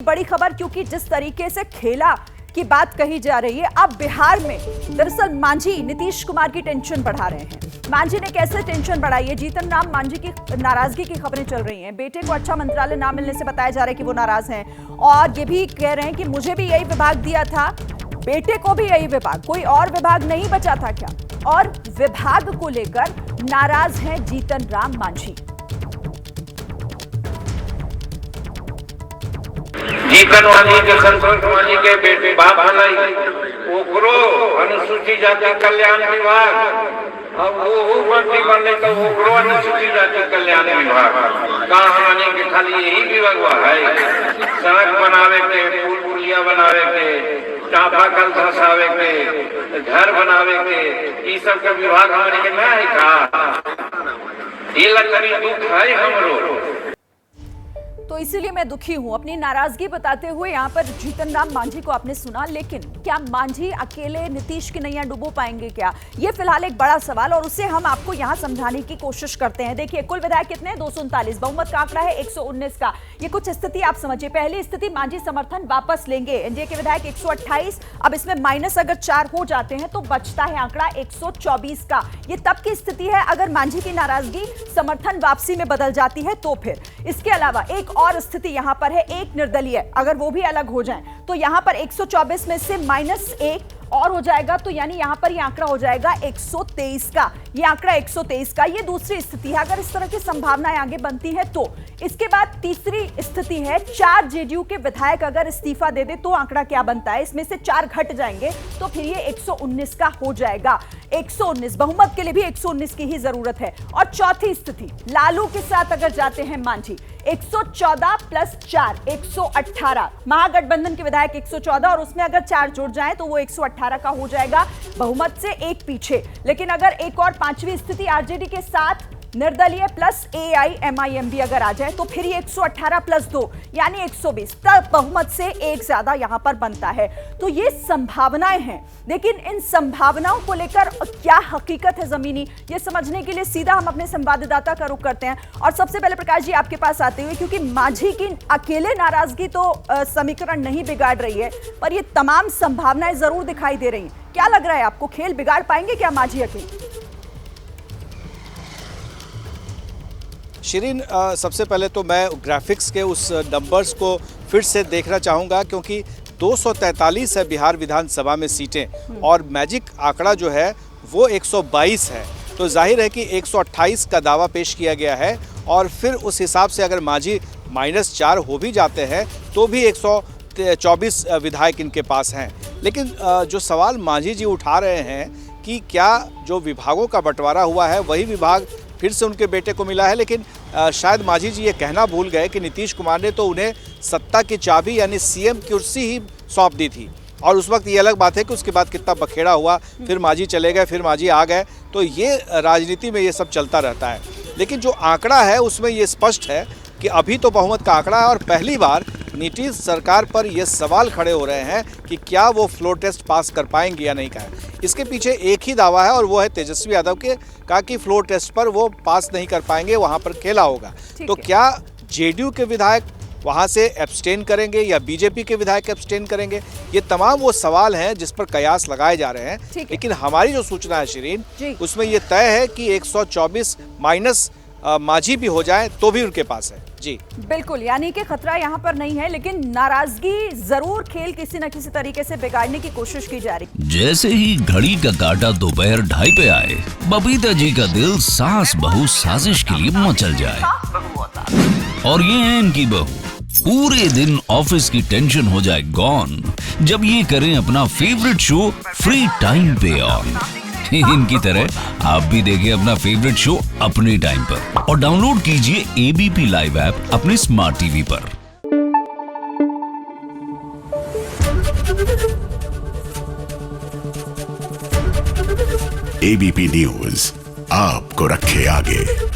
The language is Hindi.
बड़ी खबर, क्योंकि जिस तरीके से खेला की बात कही जा रही है, अब बिहार में दरअसल मांझी नीतीश कुमार की टेंशन बढ़ा रहे हैं। मांझी ने कैसे टेंशन बढ़ाई है? जीतन राम मांझी की नाराजगी की खबरें चल रही हैं। बेटे को अच्छा मंत्रालय ना मिलने से बताया जा रहा है कि वो नाराज हैं, और ये भी कह रहे हैं कि मुझे भी यही विभाग दिया था, बेटे को भी यही विभाग, कोई और विभाग नहीं बचा था क्या? और विभाग को लेकर नाराज हैं जीतन राम मांझी। जीतन मांझी के संतोष मांझी के बेटे बाप ओकरो अनुसूचित जाति कल्याण विभाग, अब वो मंत्री बनने तो ओकरो अनुसूचित जाति कल्याण विभाग का हमने के खाली यही विभाग है। सड़क बनावे के, पुल पुलिया बनावे के, टापा कल धसावे के, घर बनावे के, ये सब का विभाग हमारे के ना है का? ये लकड़ी दुख है हमरो। तो इसीलिए मैं दुखी हूं। अपनी नाराजगी बताते हुए यहां पर जीतन राम मांझी को आपने सुना, लेकिन क्या मांझी अकेले नीतीश की नैया डुबो पाएंगे क्या? ये फिलहाल एक बड़ा सवाल, और उसे हम आपको यहां समझाने की कोशिश करते हैं। देखिए, कुल विधायक कितने? 239। बहुमत का आंकड़ा है 119 का। ये कुछ स्थिति आप समझिए। पहली स्थिति, मांझी समर्थन वापस लेंगे। एनडीए के विधायक 128, अब इसमें माइनस अगर 4 हो जाते हैं तो बचता है आंकड़ा 124 का। ये तब की स्थिति है अगर मांझी की नाराजगी समर्थन वापसी में बदल जाती है तो। फिर इसके अलावा एक और स्थिति यहां पर है, एक निर्दलीय, अगर वो भी अलग हो जाएं तो यहां पर 124 में से -1 और हो जाएगा, तो यानी यहां पर ये आंकड़ा हो जाएगा 123 का। ये आंकड़ा 123 का, ये दूसरी स्थिति है अगर इस तरह की संभावनाएं आगे बनती है तो। इसके बाद तीसरी स्थिति है, 4 जेडीयू के विधायक अगर इस्तीफा दे दे तो आंकड़ा क्या बनता है? इसमें से 4 घट जाएंगे तो फिर ये 119 का हो जाएगा। 119 बहुमत के लिए भी 119 की ही जरूरत है। और चौथी स्थिति, लालू के साथ अगर जाते हैं मांझी, 114 + 4 118, महागठबंधन के विधायक 114, और उसमें अगर 4 जुड़ जाएं तो वो 118 का हो जाएगा, बहुमत से एक पीछे। लेकिन अगर एक और पांचवी स्थिति आरजेडी के साथ निर्दलीय प्लस AIMIMB अगर आ जाए तो फिर ये 118 + 2 यानी 120, तब बहुमत से एक ज्यादा यहां पर बनता है। तो ये संभावनाएं हैं, लेकिन इन संभावनाओं को लेकर क्या हकीकत है जमीनी, ये समझने के लिए सीधा हम अपने संवाददाता का रुख करते हैं। और सबसे पहले प्रकाश जी आपके पास आते हुए, क्योंकि मांझी की अकेले नाराजगी तो समीकरण नहीं बिगाड़ रही है, पर ये तमाम संभावनाएं जरूर दिखाई दे रही हैं। क्या लग रहा है आपको, खेल बिगाड़ पाएंगे क्या मांझी अकेले? शिरीन, सबसे पहले तो मैं ग्राफिक्स के उस नंबर्स को फिर से देखना चाहूँगा, क्योंकि 243 है बिहार विधानसभा में सीटें और मैजिक आंकड़ा जो है वो 122 है। तो जाहिर है कि 128 का दावा पेश किया गया है, और फिर उस हिसाब से अगर मांझी -4 हो भी जाते हैं तो भी 124 विधायक इनके पास हैं। लेकिन जो सवाल मांझी जी उठा रहे हैं कि क्या जो विभागों का बंटवारा हुआ है वही विभाग फिर से उनके बेटे को मिला है, लेकिन शायद मांझी जी ये कहना भूल गए कि नीतीश कुमार ने तो उन्हें सत्ता की चाबी यानी CM कुर्सी ही सौंप दी थी। और उस वक्त ये अलग बात है कि उसके बाद कितना बखेड़ा हुआ, फिर मांझी चले गए, फिर मांझी आ गए, तो ये राजनीति में ये सब चलता रहता है। लेकिन जो आंकड़ा है उसमें ये स्पष्ट है कि अभी तो बहुमत का आंकड़ा है, और पहली बार नीतीश सरकार पर ये सवाल खड़े हो रहे हैं कि क्या वो फ्लोर टेस्ट पास कर पाएंगे या नहीं। कहा इसके पीछे एक ही दावा है, और वो है तेजस्वी यादव के, कहा कि फ्लोर टेस्ट पर वो पास नहीं कर पाएंगे, वहां पर खेला होगा। तो क्या जेडीयू के विधायक वहां से एब्सटेन करेंगे या बीजेपी के विधायक एब्सटेन करेंगे? ये तमाम वो सवाल हैं जिस पर कयास लगाए जा रहे हैं। लेकिन हमारी जो सूचना है शिरीन, उसमें ये तय है कि 124 माइनस मांझी भी हो जाए तो भी उनके पास है। जी बिल्कुल, यानी कि खतरा यहाँ पर नहीं है, लेकिन नाराजगी जरूर खेल किसी न किसी तरीके से बिगाड़ने की कोशिश की जा रही। जैसे ही घड़ी का काटा दोपहर 2:30 पे आए, बबीता जी का दिल सास बहू साजिश के लिए मचल जाए। और ये है इनकी बहू, पूरे दिन ऑफिस की टेंशन हो जाए गॉन जब ये करें अपना फेवरेट शो फ्री टाइम पे ऑन। इनकी तरह आप भी देखिए अपना फेवरेट शो अपने टाइम पर, और डाउनलोड कीजिए ABP लाइव ऐप अपने स्मार्ट टीवी पर। ABP न्यूज आपको रखे आगे।